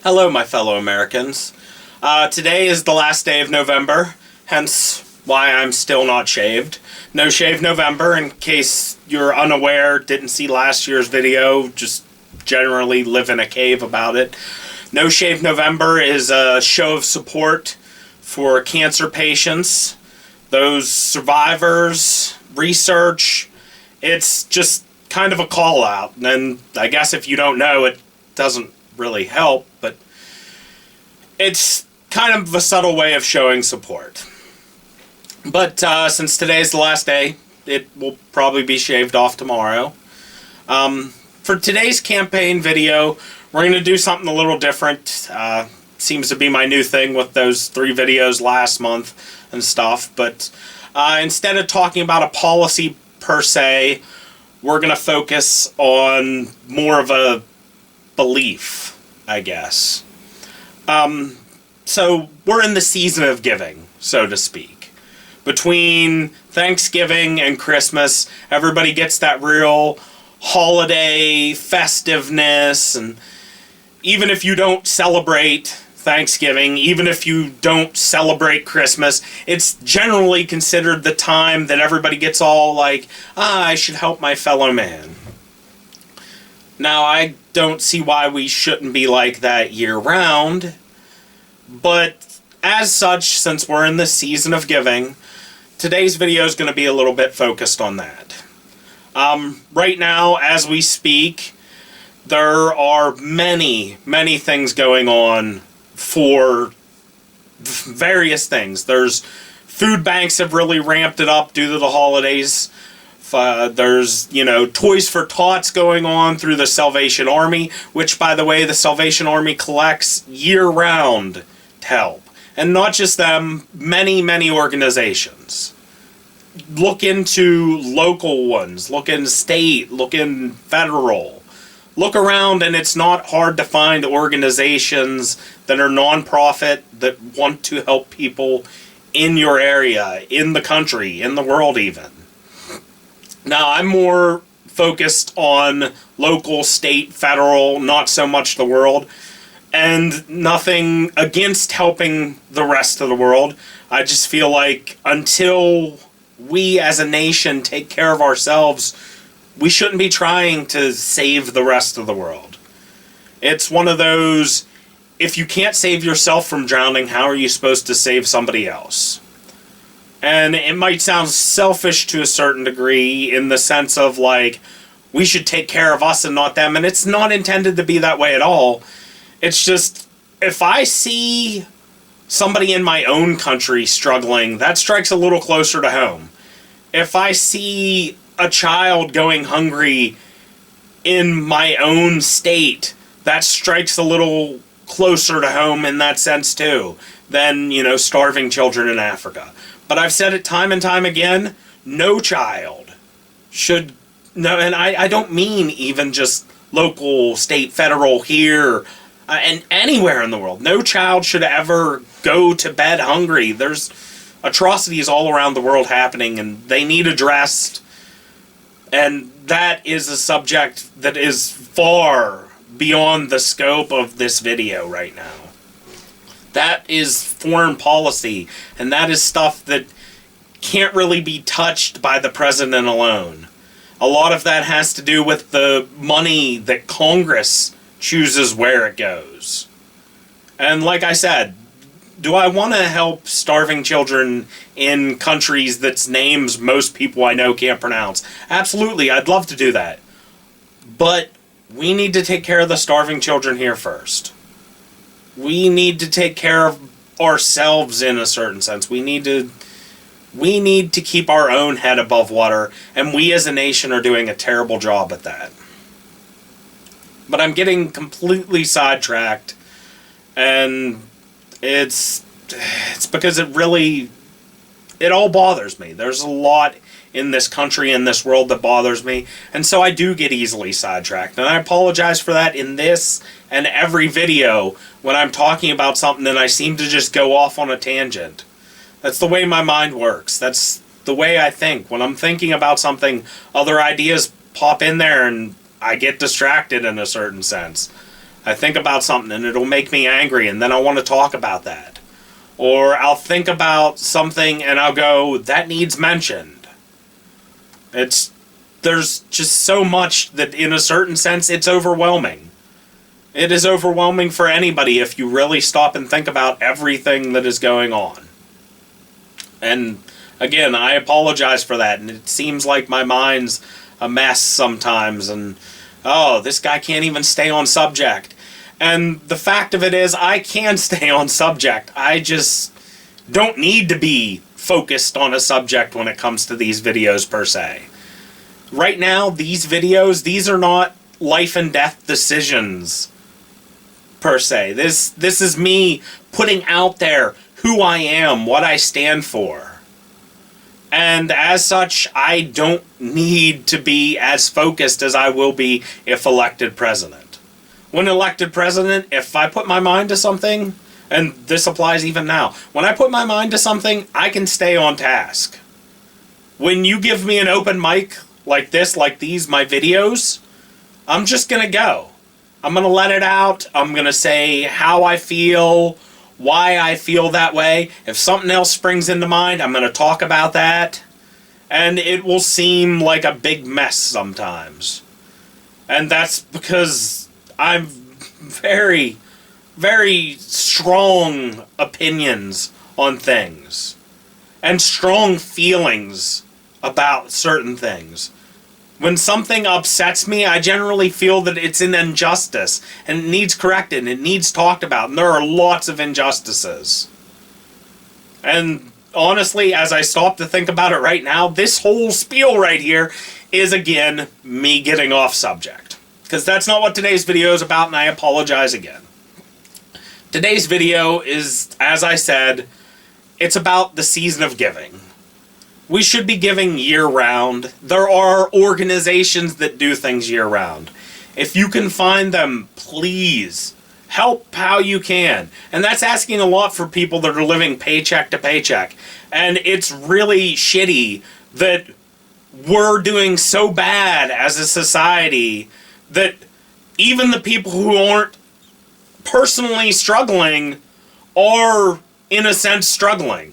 Hello, my fellow Americans. Today is the last day of November, hence why I'm still not shaved. No Shave November, in case you're unaware, didn't see last year's video, just generally live in a cave about it. No Shave November is a show of support for cancer patients, those survivors, research. It's just kind of a call out, and I guess if you don't know, it doesn't really help, but it's kind of a subtle way of showing support. But since today's the last day, it will probably be shaved off tomorrow. For today's campaign video, we're going to do something a little different. Seems to be my new thing with those 3 videos last month and stuff. But instead of talking about a policy per se, we're going to focus on more of a belief, I guess. So we're in the season of giving, so to speak. Between Thanksgiving and Christmas, everybody gets that real holiday festiveness, and even if you don't celebrate Thanksgiving, even if you don't celebrate Christmas, it's generally considered the time that everybody gets all like, I should help my fellow man. Now, I don't see why we shouldn't be like that year-round, but as such, since we're in the season of giving, today's video is going to be a little bit focused on that. Right now, as we speak, there are many, many things going on for various things. There's food banks have really ramped it up due to the holidays. There's, Toys for Tots going on through the Salvation Army, which, by the way, the Salvation Army collects year-round to help. And not just them, many, many organizations. Look into local ones, look in state, look in federal. Look around, and it's not hard to find organizations that are non-profit that want to help people in your area, in the country, in the world even. Now, I'm more focused on local, state, federal, not so much the world, and nothing against helping the rest of the world. I just feel like until we as a nation take care of ourselves, we shouldn't be trying to save the rest of the world. It's one of those, if you can't save yourself from drowning, how are you supposed to save somebody else? And it might sound selfish to a certain degree in the sense of, like, we should take care of us and not them. And it's not intended to be that way at all. It's just, if I see somebody in my own country struggling, that strikes a little closer to home. If I see a child going hungry in my own state, that strikes a little closer to home in that sense too, than, starving children in Africa. But I've said it time and time again, no child should, and I don't mean even just local, state, federal, here, and anywhere in the world. No child should ever go to bed hungry. There's atrocities all around the world happening, and they need addressed. And that is a subject that is far beyond the scope of this video right now. That is foreign policy, and that is stuff that can't really be touched by the president alone. A lot of that has to do with the money that Congress chooses where it goes. And like I said, do I want to help starving children in countries that's names most people I know can't pronounce? Absolutely, I'd love to do that. But we need to take care of the starving children here first. We need to take care of ourselves in a certain sense. We need to keep our own head above water, and we as a nation are doing a terrible job at that. But I'm getting completely sidetracked, and it's because it all bothers me. There's a lot in this country, in this world, that bothers me, and so I do get easily sidetracked, and I apologize for that in this and every video when I'm talking about something and I seem to just go off on a tangent. That's the way my mind works. That's the way I think. When I'm thinking about something, other ideas pop in there and I get distracted in a certain sense. I think about something and it'll make me angry, and then I want to talk about that. Or I'll think about something and I'll go, that needs mentioned. There's just so much that in a certain sense it's overwhelming. It is overwhelming for anybody if you really stop and think about everything that is going on. And again, I apologize for that, and it seems like my mind's a mess sometimes, and oh, this guy can't even stay on subject. And the fact of it is, I can stay on subject. I just don't need to be focused on a subject when it comes to these videos per se. Right now, these videos, these are not life and death decisions per se. This is me putting out there who I am, what I stand for. And as such, I don't need to be as focused as I will be if elected president. When elected president, if I put my mind to something, and this applies even now, when I put my mind to something, I can stay on task. When you give me an open mic like this, like these, my videos, I'm just going to go. I'm going to let it out. I'm going to say how I feel, why I feel that way. If something else springs into mind, I'm going to talk about that. And it will seem like a big mess sometimes. And that's because I'm very, very strong opinions on things. And strong feelings about certain things. When something upsets me, I generally feel that it's an injustice, and it needs corrected, and it needs talked about, and there are lots of injustices. And honestly, as I stop to think about it right now, this whole spiel right here is, again, me getting off subject. Because that's not what today's video is about, and I apologize again. Today's video is, as I said, it's about the season of giving. We should be giving year-round. There are organizations that do things year-round. If you can find them, please help how you can. And that's asking a lot for people that are living paycheck to paycheck. And it's really shitty that we're doing so bad as a society that even the people who aren't personally struggling are, in a sense, struggling.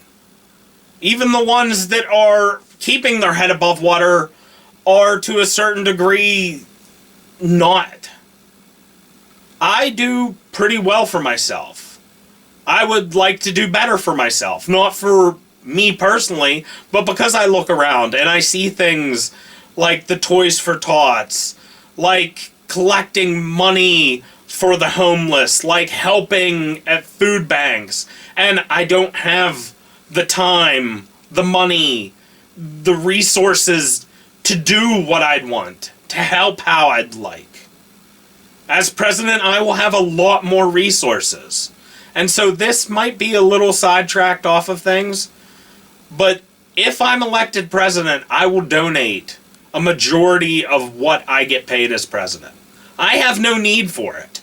Even the ones that are keeping their head above water are, to a certain degree, not. I do pretty well for myself. I would like to do better for myself. Not for me personally, but because I look around and I see things like the Toys for Tots, like collecting money for the homeless, like helping at food banks, and I don't have the time, the money, the resources to do what I'd want, to help how I'd like. As president, I will have a lot more resources. And so this might be a little sidetracked off of things, but if I'm elected president, I will donate a majority of what I get paid as president. I have no need for it.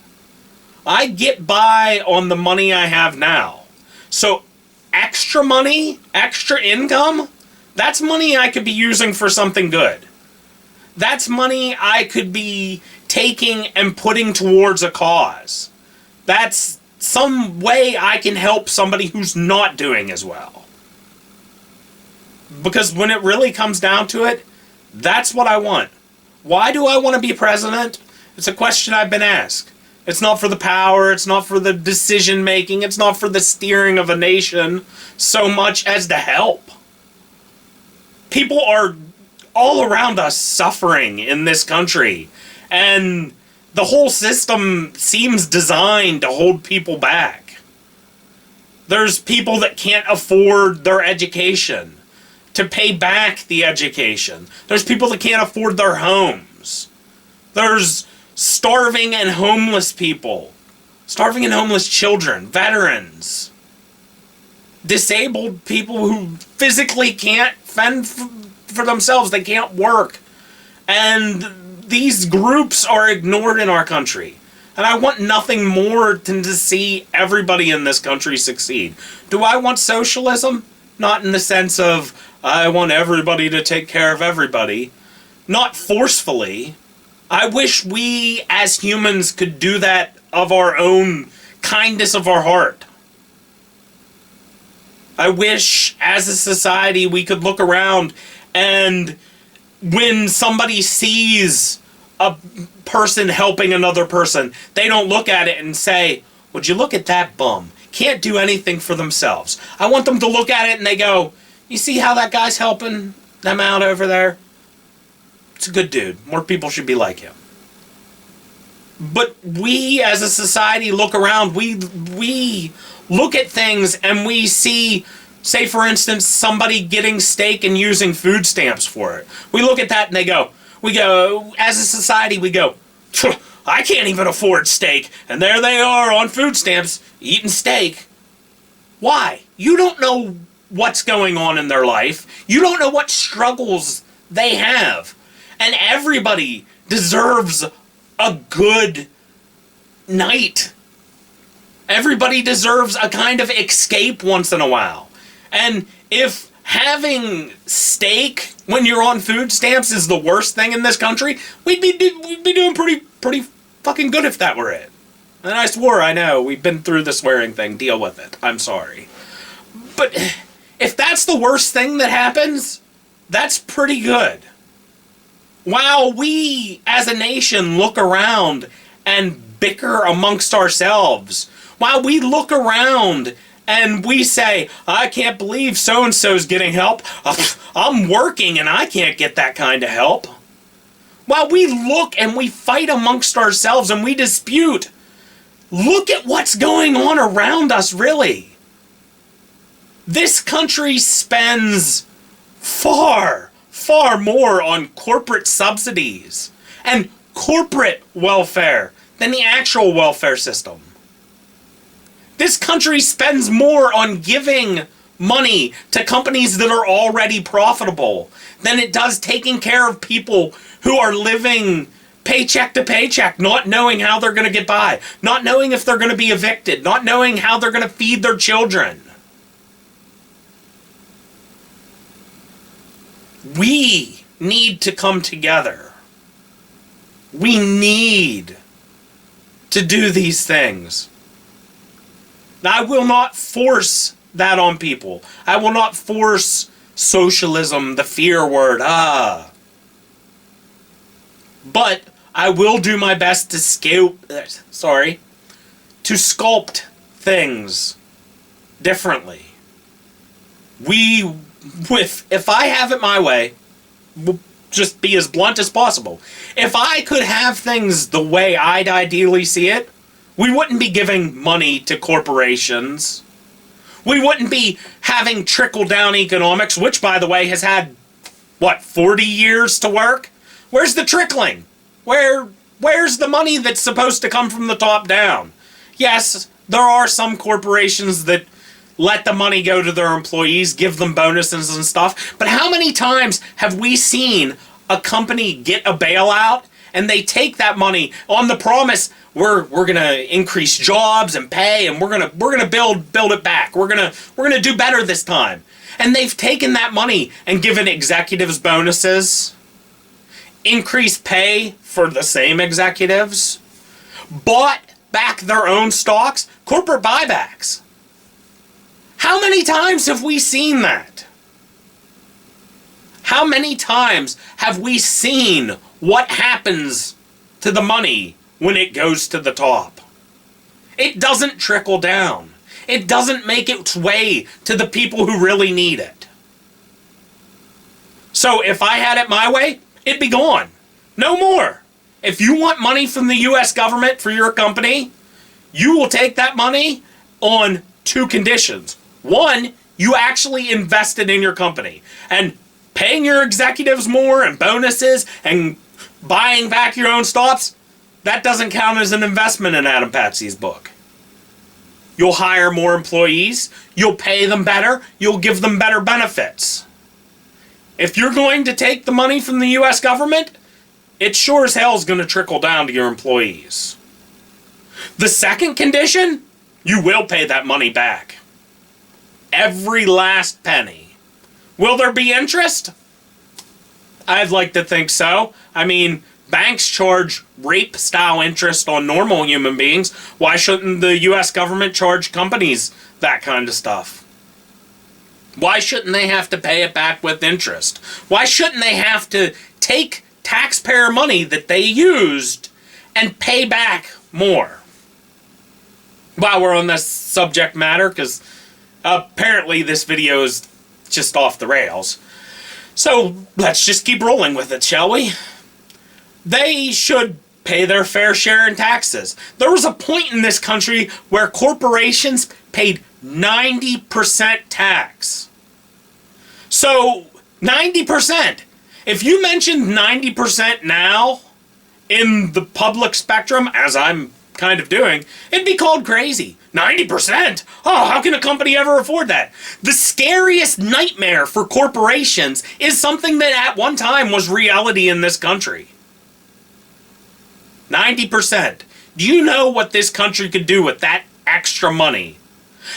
I get by on the money I have now. So extra money, extra income, that's money I could be using for something good. That's money I could be taking and putting towards a cause. That's some way I can help somebody who's not doing as well. Because when it really comes down to it, that's what I want. Why do I want to be president? It's a question I've been asked. It's not for the power, it's not for the decision making, it's not for the steering of a nation so much as to help. People are all around us suffering in this country, and the whole system seems designed to hold people back. There's people that can't afford their education, to pay back the education. There's people that can't afford their homes. There's starving and homeless people. Starving and homeless children. Veterans. Disabled people who physically can't fend for themselves. They can't work. And these groups are ignored in our country. And I want nothing more than to see everybody in this country succeed. Do I want socialism? Not in the sense of, I want everybody to take care of everybody. Not forcefully. I wish we as humans could do that of our own kindness of our heart. I wish as a society we could look around and when somebody sees a person helping another person, they don't look at it and say, would you look at that bum? Can't do anything for themselves. I want them to look at it and they go, you see how that guy's helping them out over there? It's a good dude. More people should be like him. But we as a society look around, we look at things and we see, say for instance, somebody getting steak and using food stamps for it. We look at that and we go, as a society, we go, I can't even afford steak. And there they are on food stamps eating steak. Why? You don't know what's going on in their life. You don't know what struggles they have. And everybody deserves a good night. Everybody deserves a kind of escape once in a while. And if having steak when you're on food stamps is the worst thing in this country, we'd be doing pretty fucking good if that were it. And I swore, I know, we've been through the swearing thing, deal with it. I'm sorry. But if that's the worst thing that happens, that's pretty good. While we as a nation look around and bicker amongst ourselves, while we look around and we say, I can't believe so-and-so's getting help, I'm working and I can't get that kind of help. While we look and we fight amongst ourselves and we dispute, look at what's going on around us, really. This country spends far more on corporate subsidies and corporate welfare than the actual welfare system. This country spends more on giving money to companies that are already profitable than it does taking care of people who are living paycheck to paycheck, not knowing how they're going to get by, not knowing if they're going to be evicted, not knowing how they're going to feed their children. We need to come together. We need to do these things. I will not force that on people. I will not force socialism, the fear word, But I will do my best to sculpt things differently. If I have it my way, we'll just be as blunt as possible. If I could have things the way I'd ideally see it, we wouldn't be giving money to corporations. We wouldn't be having trickle-down economics, which, by the way, has had, 40 years to work? Where's the trickling? Where's the money that's supposed to come from the top down? Yes, there are some corporations that let the money go to their employees, give them bonuses and stuff, but how many times have we seen a company get a bailout and they take that money on the promise, we're gonna increase jobs and pay, and we're gonna build it back. We're gonna do better this time. And they've taken that money and given executives bonuses, increased pay for the same executives, bought back their own stocks, corporate buybacks. How many times have we seen that? How many times have we seen what happens to the money when it goes to the top? It doesn't trickle down. It doesn't make its way to the people who really need it. So if I had it my way, it'd be gone. No more. If you want money from the US government for your company, you will take that money on two conditions. One, you actually invested in your company. And paying your executives more and bonuses and buying back your own stocks, that doesn't count as an investment in Adam Patsy's book. You'll hire more employees, you'll pay them better, you'll give them better benefits. If you're going to take the money from the US government, it sure as hell is going to trickle down to your employees. The second condition, you will pay that money back. Every last penny. Will there be interest? I'd like to think so. I mean, banks charge rape-style interest on normal human beings, why shouldn't the U.S. government charge companies that kind of stuff? Why shouldn't they have to pay it back with interest? Why shouldn't they have to take taxpayer money that they used and pay back more? While we're on this subject matter, because apparently this video is just off the rails. So let's just keep rolling with it, shall we? They should pay their fair share in taxes. There was a point in this country where corporations paid 90% tax. So 90%. If you mentioned 90% now in the public spectrum, as I'm kind of doing, it'd be called crazy. 90%? Oh, how can a company ever afford that? The scariest nightmare for corporations is something that at one time was reality in this country. 90%. Do you know what this country could do with that extra money?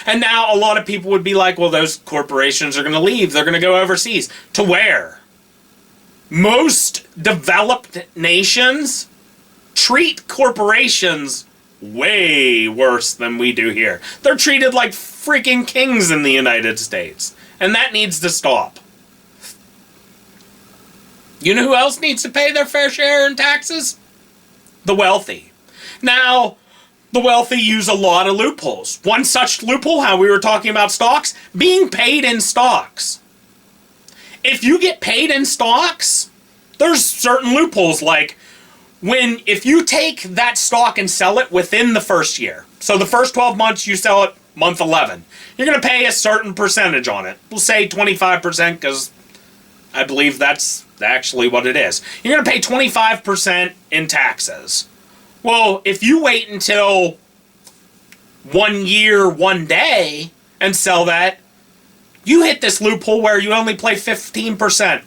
And now a lot of people would be like, well, those corporations are going to leave. They're going to go overseas. To where? Most developed nations treat corporations way worse than we do here. They're treated like freaking kings in the United States. And that needs to stop. You know who else needs to pay their fair share in taxes? The wealthy. Now, the wealthy use a lot of loopholes. One such loophole, how we were talking about stocks, being paid in stocks. If you get paid in stocks, there's certain loopholes, like if you take that stock and sell it within the first year, so the first 12 months you sell it month 11, you're going to pay a certain percentage on it. We'll say 25%, because I believe that's actually what it is. You're going to pay 25% in taxes. Well, if you wait until 1 year, 1 day and sell that, you hit this loophole where you only pay 15%.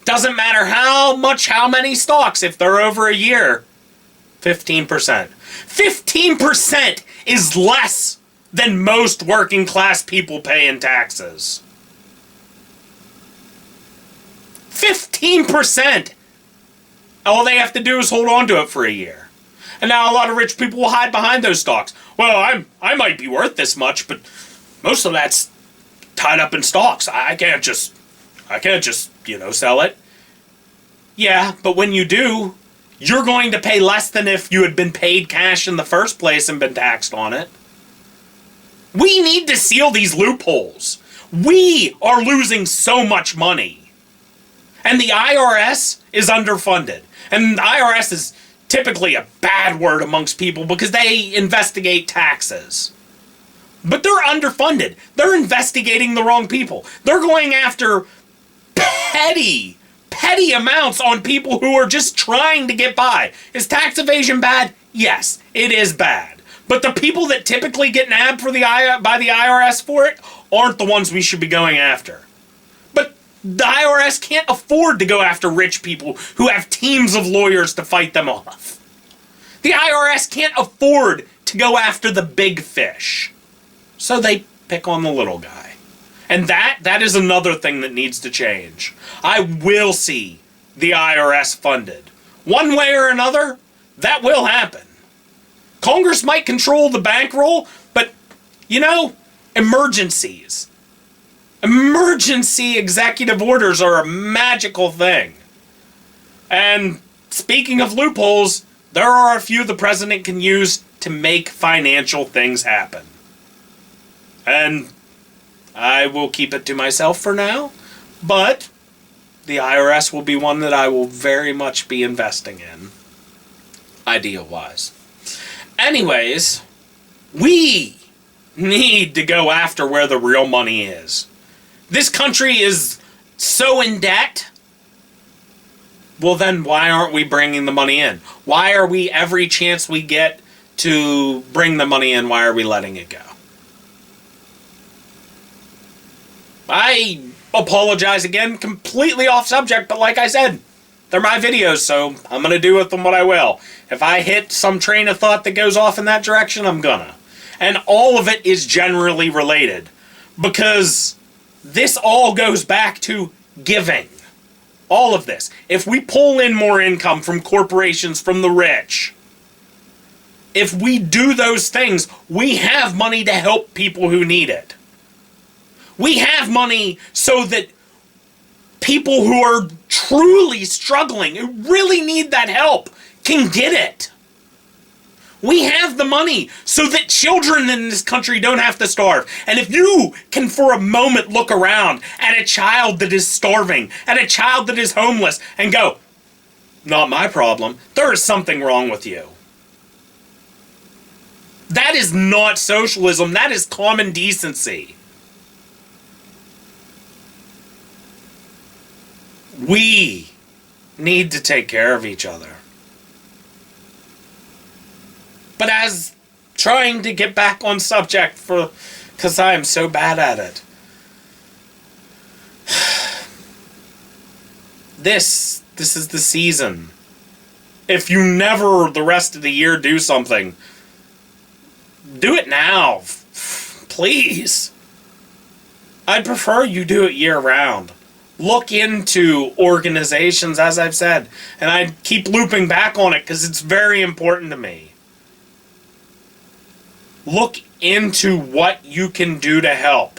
Doesn't matter how many stocks, if they're over a year, 15%. 15% is less than most working class people pay in taxes. 15%! All they have to do is hold on to it for a year. And now a lot of rich people will hide behind those stocks. Well, I might be worth this much, but most of that's tied up in stocks. I can't just, sell it. Yeah, but when you do, you're going to pay less than if you had been paid cash in the first place and been taxed on it. We need to seal these loopholes. We are losing so much money. And the IRS is underfunded. And the IRS is typically a bad word amongst people because they investigate taxes. But they're underfunded. They're investigating the wrong people. They're going after petty amounts on people who are just trying to get by. Is tax evasion bad? Yes, it is bad. But the people that typically get nabbed by the IRS for it aren't the ones we should be going after. But the IRS can't afford to go after rich people who have teams of lawyers to fight them off. The IRS can't afford to go after the big fish. So they pick on the little guy. And that is another thing that needs to change. I will see the IRS funded. One way or another, that will happen. Congress might control the bankroll, but, emergencies. Emergency executive orders are a magical thing. And speaking of loopholes, there are a few the president can use to make financial things happen. And I will keep it to myself for now, but the IRS will be one that I will very much be investing in, ideal-wise. Anyways, we need to go after where the real money is. This country is so in debt. Well, then why aren't we bringing the money in? Why are we, every chance we get to bring the money in, why are we letting it go? I apologize again, completely off subject, but like I said, they're my videos, so I'm going to do with them what I will. If I hit some train of thought that goes off in that direction, I'm gonna. And all of it is generally related, because this all goes back to giving. all of this. If we pull in more income from corporations, from the rich, if we do those things, we have money to help people who need it. We have money so that people who are truly struggling, who really need that help, can get it. We have the money so that children in this country don't have to starve. And if you can for a moment look around at a child that is starving, at a child that is homeless, and go, not my problem, there is something wrong with you. That is not socialism, that is common decency. We need to take care of each other. But as trying to get back on subject because I am so bad at it. This is the season. If you never the rest of the year do something, do it now. Please. I'd prefer you do it year round. Look into organizations, as I've said. And I keep looping back on it because it's very important to me. Look into what you can do to help.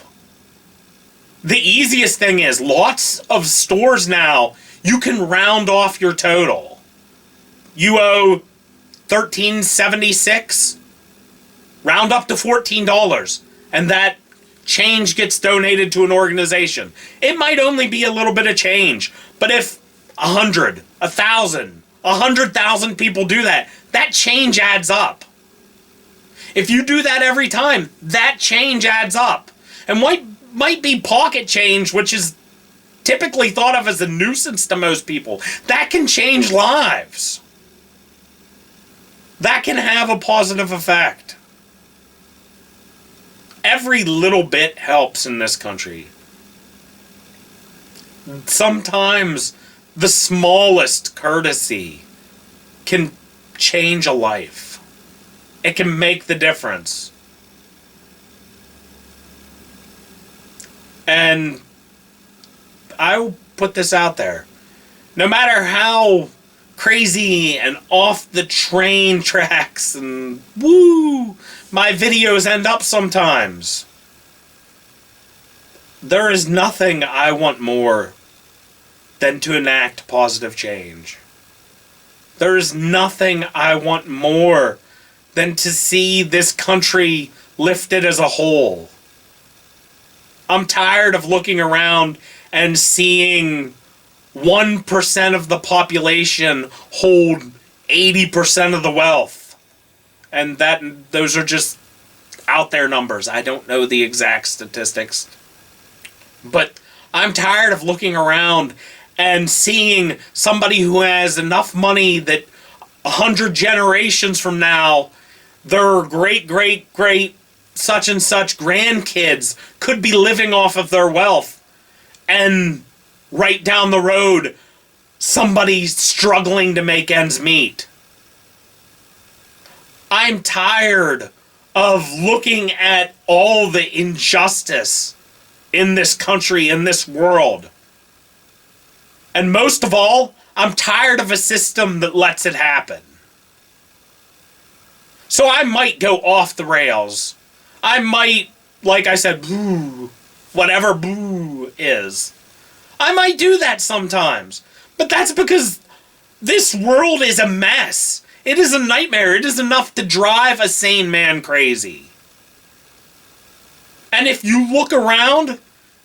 The easiest thing is, lots of stores now, you can round off your total. You owe $13.76, round up to $14, and that change gets donated to an organization. It might only be a little bit of change, but if 100, 1,000, 100,000 people do that, that change adds up. If you do that every time, that change adds up. And might be pocket change, which is typically thought of as a nuisance to most people. That can change lives. That can have a positive effect. Every little bit helps in this country. Sometimes the smallest courtesy can change a life. It can make the difference. And I'll put this out there. No matter how crazy and off the train tracks and woo my videos end up sometimes, there is nothing I want more than to enact positive change. There is nothing I want more than to see this country lifted as a whole. I'm tired of looking around and seeing 1% of the population hold 80% of the wealth. And those are just out there numbers. I don't know the exact statistics. But I'm tired of looking around and seeing somebody who has enough money that 100 generations from now, their great such and such grandkids could be living off of their wealth. And right down the road, somebody's struggling to make ends meet. I'm tired of looking at all the injustice in this country, in this world. And most of all, I'm tired of a system that lets it happen. So I might go off the rails. I might, like I said, boo, whatever boo is. I might do that sometimes. But that's because this world is a mess. It is a nightmare. It is enough to drive a sane man crazy. And if you look around,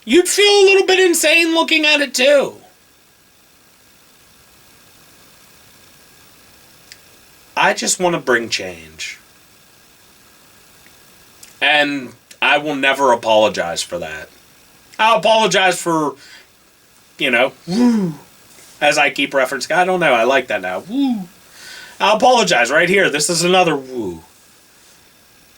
you'd feel a little bit insane looking at it too. I just want to bring change. And I will never apologize for that. I'll apologize for, woo, as I keep referencing. I don't know, I like that now. Woo. I'll apologize right here. This is another woo.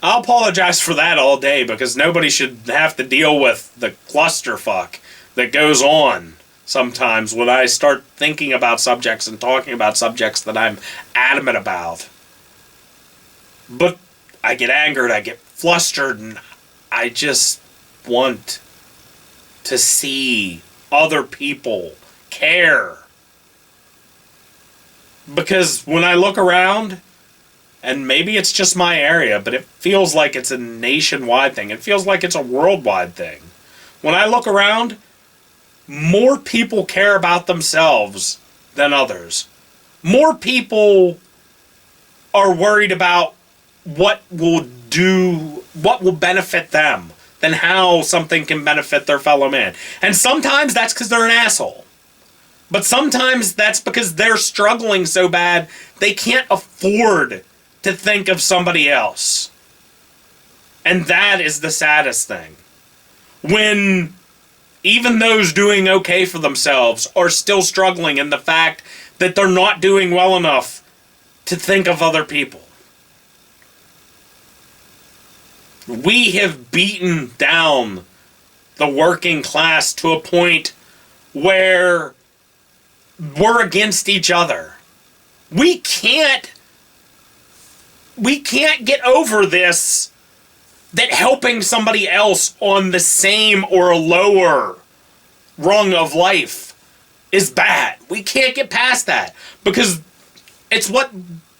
I'll apologize for that all day because nobody should have to deal with the clusterfuck that goes on sometimes when I start thinking about subjects and talking about subjects that I'm adamant about. But I get angered, I get flustered, and I just want to see other people care. Because when I look around, and maybe it's just my area, but it feels like it's a nationwide thing. It feels like it's a worldwide thing. When I look around, more people care about themselves than others. More people are worried about what will benefit them than how something can benefit their fellow man. And sometimes that's because they're an asshole. But sometimes that's because they're struggling so bad they can't afford to think of somebody else. And that is the saddest thing. When even those doing okay for themselves are still struggling in the fact that they're not doing well enough to think of other people. We have beaten down the working class to a point where we're against each other. We can't get over this, that helping somebody else on the same or a lower rung of life is bad. We can't get past that because it's what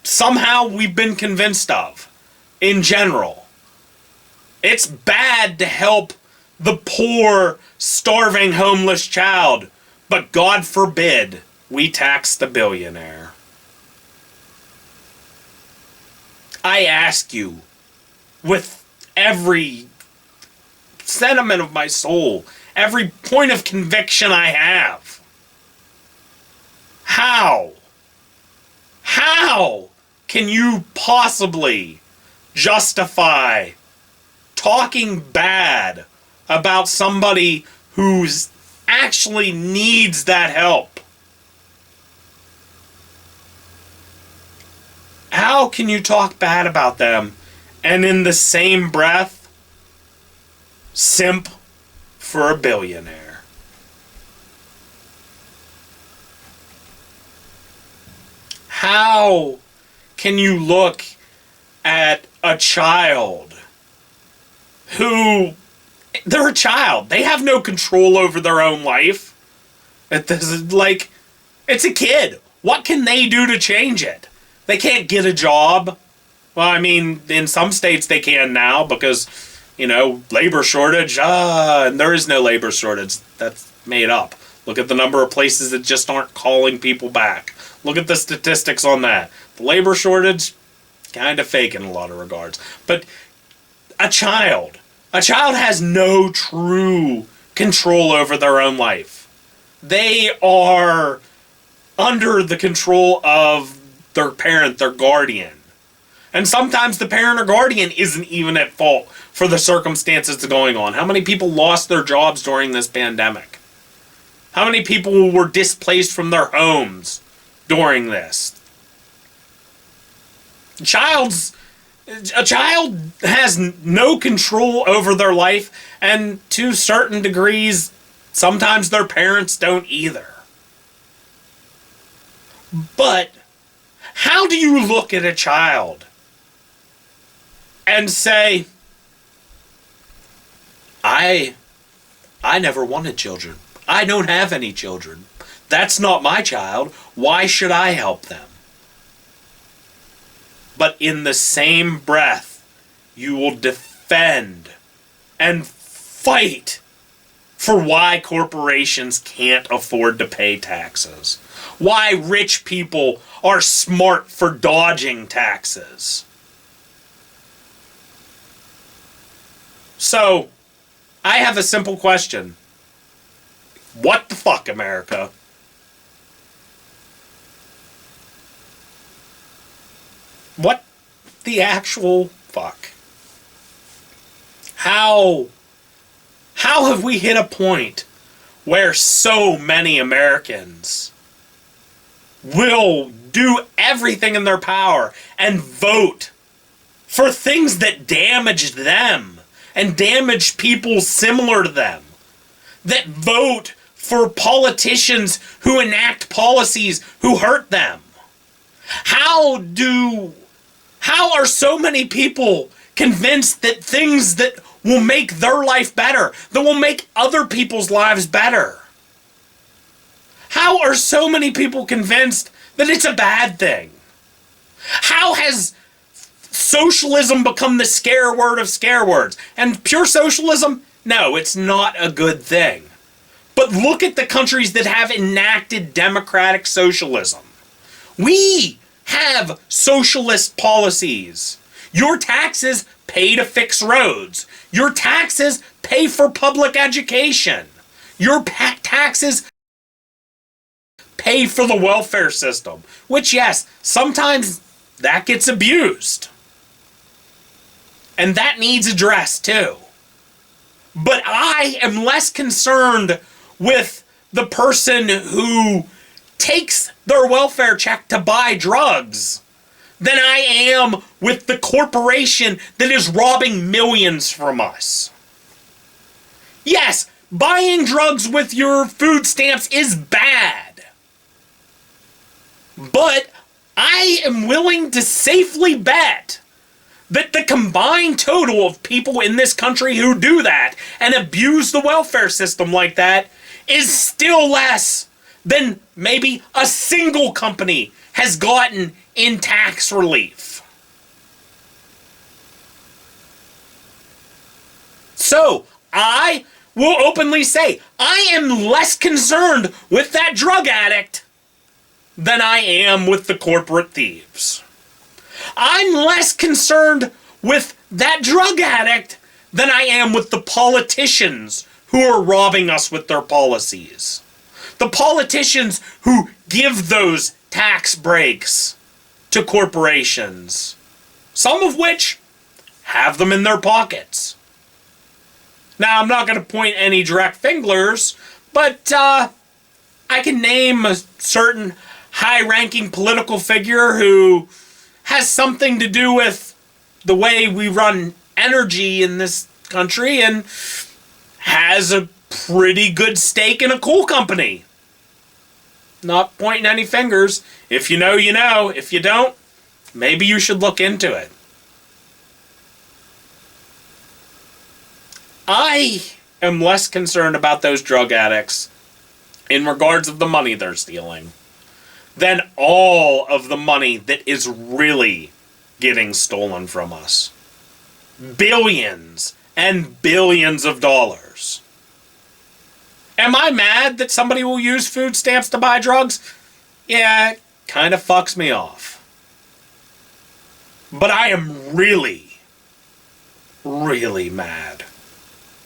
somehow we've been convinced of in general. It's bad to help the poor, starving, homeless child, but God forbid we tax the billionaire. I ask you, with every sentiment of my soul, every point of conviction I have, how can you possibly justify talking bad about somebody who's actually needs that help? How can you talk bad about them and in the same breath simp for a billionaire? How can you look at a child who, they're a child. They have no control over their own life. It's a kid. What can they do to change it? They can't get a job. Well, I mean, in some states they can now because, labor shortage. And there is no labor shortage. That's made up. Look at the number of places that just aren't calling people back. Look at the statistics on that. The labor shortage, kind of fake in a lot of regards. But a child has no true control over their own life. They are under the control of their parent, their guardian. And sometimes the parent or guardian isn't even at fault for the circumstances that's going on. How many people lost their jobs during this pandemic? How many people were displaced from their homes during this? A child has no control over their life, and to certain degrees, sometimes their parents don't either. But how do you look at a child and say, I never wanted children. I don't have any children. That's not my child. Why should I help them? But in the same breath, you will defend and fight for why corporations can't afford to pay taxes. Why rich people are smart for dodging taxes. So, I have a simple question. What the fuck, America? What the actual fuck? How have we hit a point where so many Americans will do everything in their power and vote for things that damage them and damage people similar to them? That vote for politicians who enact policies who hurt them? How are so many people convinced that things that will make their life better, that will make other people's lives better? How are so many people convinced that it's a bad thing? How has socialism become the scare word of scare words? And pure socialism? No, it's not a good thing. But look at the countries that have enacted democratic socialism. We have socialist policies. Your taxes pay to fix roads. Your taxes pay for public education. Your taxes pay for the welfare system. Which, yes, sometimes that gets abused. And that needs addressed too. But I am less concerned with the person who takes their welfare check to buy drugs than I am with the corporation that is robbing millions from us. Yes, buying drugs with your food stamps is bad. But I am willing to safely bet that the combined total of people in this country who do that and abuse the welfare system like that is still less than maybe a single company has gotten in tax relief. So, I will openly say, I am less concerned with that drug addict than I am with the corporate thieves. I'm less concerned with that drug addict than I am with the politicians who are robbing us with their policies. The politicians who give those tax breaks to corporations, some of which have them in their pockets. Now, I'm not going to point any direct fingers, but I can name a certain high-ranking political figure who has something to do with the way we run energy in this country and has a pretty good stake in a coal company. Not pointing any fingers. If you know, you know. If you don't, maybe you should look into it. I am less concerned about those drug addicts in regards of the money they're stealing than all of the money that is really getting stolen from us. Billions and billions of dollars. Am I mad that somebody will use food stamps to buy drugs? Yeah, it kind of fucks me off. But I am really, really mad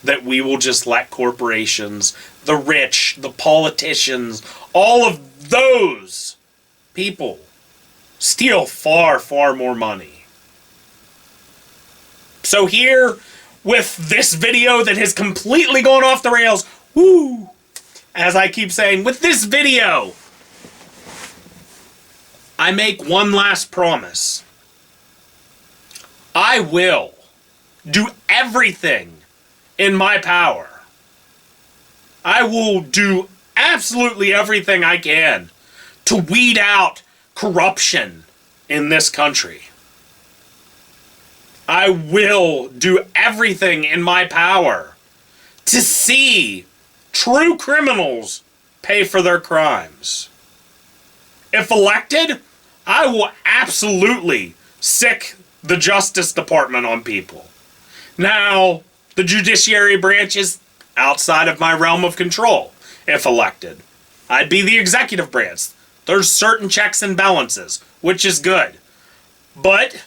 that we will just let corporations, the rich, the politicians, all of those people steal far, far more money. So here, with this video that has completely gone off the rails, woo, as I keep saying, with this video, I make one last promise. I will do everything in my power. I will do absolutely everything I can to weed out corruption in this country. I will do everything in my power to see true criminals pay for their crimes. If elected, I will absolutely sick the Justice Department on people. Now, the judiciary branch is outside of my realm of control, if elected. I'd be the executive branch. There's certain checks and balances, which is good. But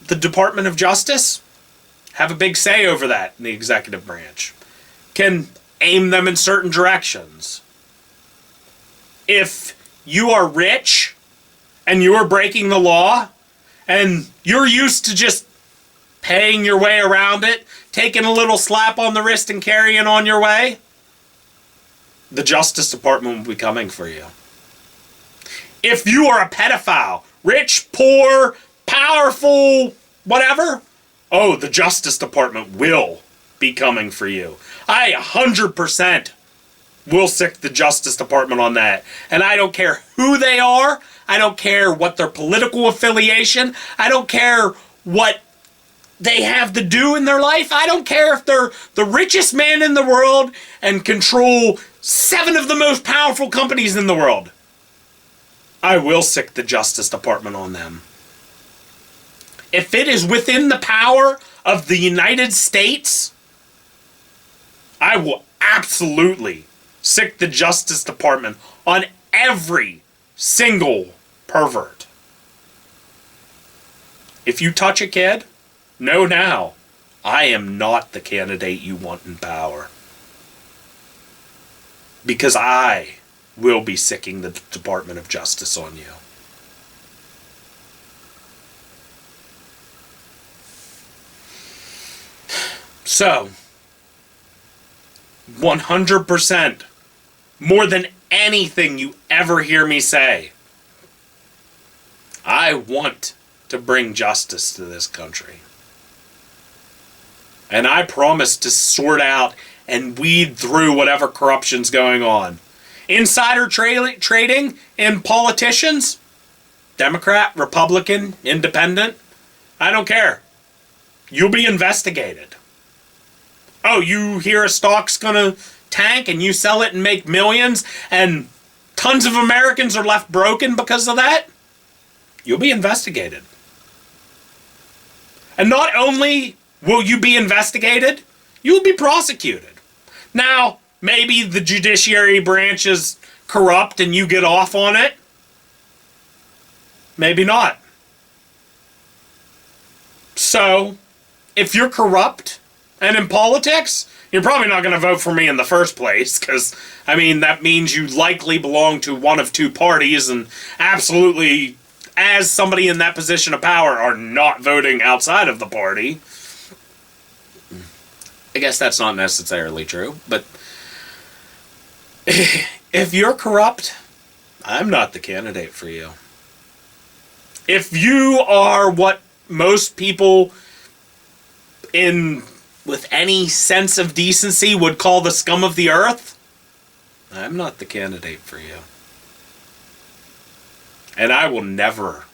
the Department of Justice have a big say over that in the executive branch. Can aim them in certain directions. If you are rich and you are breaking the law and you're used to just paying your way around it, taking a little slap on the wrist and carrying on your way, the Justice Department will be coming for you. If you are a pedophile, rich, poor, powerful, whatever, oh, the Justice Department will be coming for you. I 100% will sick the Justice Department on that. And I don't care who they are. I don't care what their political affiliation. I don't care what they have to do in their life. I don't care if they're the richest man in the world and control 7 of the most powerful companies in the world. I will sic the Justice Department on them. If it is within the power of the United States, I will absolutely sic the Justice Department on every single pervert. If you touch a kid, know now, I am not the candidate you want in power. Because I will be sicking the Department of Justice on you. So, 100%, more than anything you ever hear me say, I want to bring justice to this country. And I promise to sort out and weed through whatever corruption's going on. Insider trading in politicians, Democrat, Republican, Independent, I don't care. You'll be investigated. Oh, you hear a stock's gonna tank and you sell it and make millions and tons of Americans are left broken because of that? You'll be investigated. And not only will you be investigated, you'll be prosecuted. Now, maybe the judiciary branch is corrupt and you get off on it. Maybe not. So, if you're corrupt and in politics, you're probably not going to vote for me in the first place, because, I mean, that means you likely belong to one of 2 parties and absolutely, as somebody in that position of power, are not voting outside of the party. I guess that's not necessarily true, but if you're corrupt, I'm not the candidate for you. If you are what most people with any sense of decency would call the scum of the earth, I'm not the candidate for you. And I will never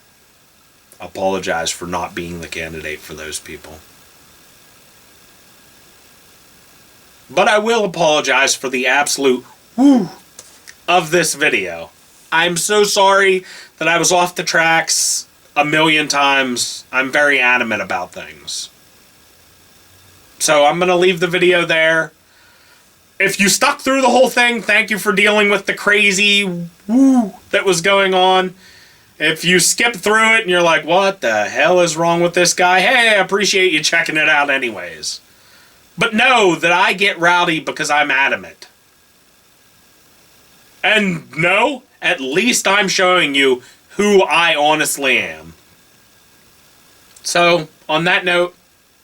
apologize for not being the candidate for those people. But I will apologize for the absolute woo of this video. I'm so sorry that I was off the tracks a million times. I'm very adamant about things. So I'm going to leave the video there. If you stuck through the whole thing, thank you for dealing with the crazy woo that was going on. If you skip through it and you're like, what the hell is wrong with this guy? Hey, I appreciate you checking it out anyways. But know that I get rowdy because I'm adamant. And no, at least I'm showing you who I honestly am. So, on that note,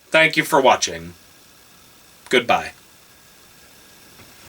thank you for watching. Goodbye.